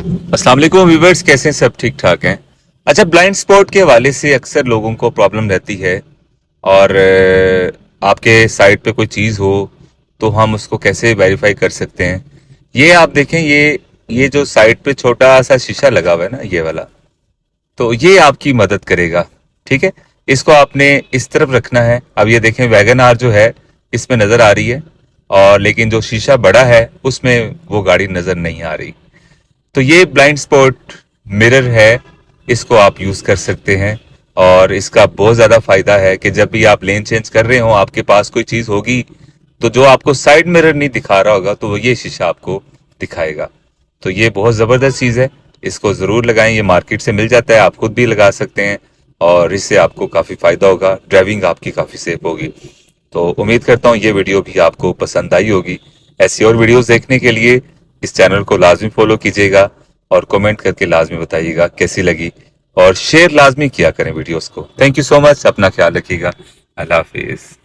अस्सलाम वालेकुम व्यूवर्स, कैसे हैं? सब ठीक ठाक हैं। अच्छा, ब्लाइंड स्पॉट के हवाले से अक्सर लोगों को प्रॉब्लम रहती है और आपके साइट पे कोई चीज़ हो तो हम उसको कैसे वेरीफाई कर सकते हैं। ये आप देखें, ये जो साइट पे छोटा सा शीशा लगा हुआ है ना, ये वाला, तो ये आपकी मदद करेगा। ठीक है, इसको आपने इस तरफ रखना है। अब ये देखें, वैगन आर जो है इसमें नज़र आ रही है, और लेकिन जो शीशा बड़ा है उसमें वो गाड़ी नज़र नहीं आ रही। तो ये ब्लाइंड स्पॉट मिरर है, इसको आप यूज कर सकते हैं। और इसका बहुत ज्यादा फायदा है कि जब भी आप लेन चेंज कर रहे हो, आपके पास कोई चीज होगी तो जो आपको साइड मिरर नहीं दिखा रहा होगा तो वो ये शीशा आपको दिखाएगा। तो ये बहुत जबरदस्त चीज है, इसको जरूर लगाएं। ये मार्केट से मिल जाता है, आप खुद भी लगा सकते हैं और इससे आपको काफी फायदा होगा, ड्राइविंग आपकी काफी सेफ होगी। तो उम्मीद करता हूँ ये वीडियो भी आपको पसंद आई होगी। ऐसी और वीडियोस देखने के लिए इस चैनल को लाजमी फॉलो कीजिएगा और कमेंट करके लाजमी बताइएगा कैसी लगी, और शेयर लाजमी किया करें वीडियोस को। थैंक यू सो मच, अपना ख्याल रखिएगा। अल्लाह हाफिज।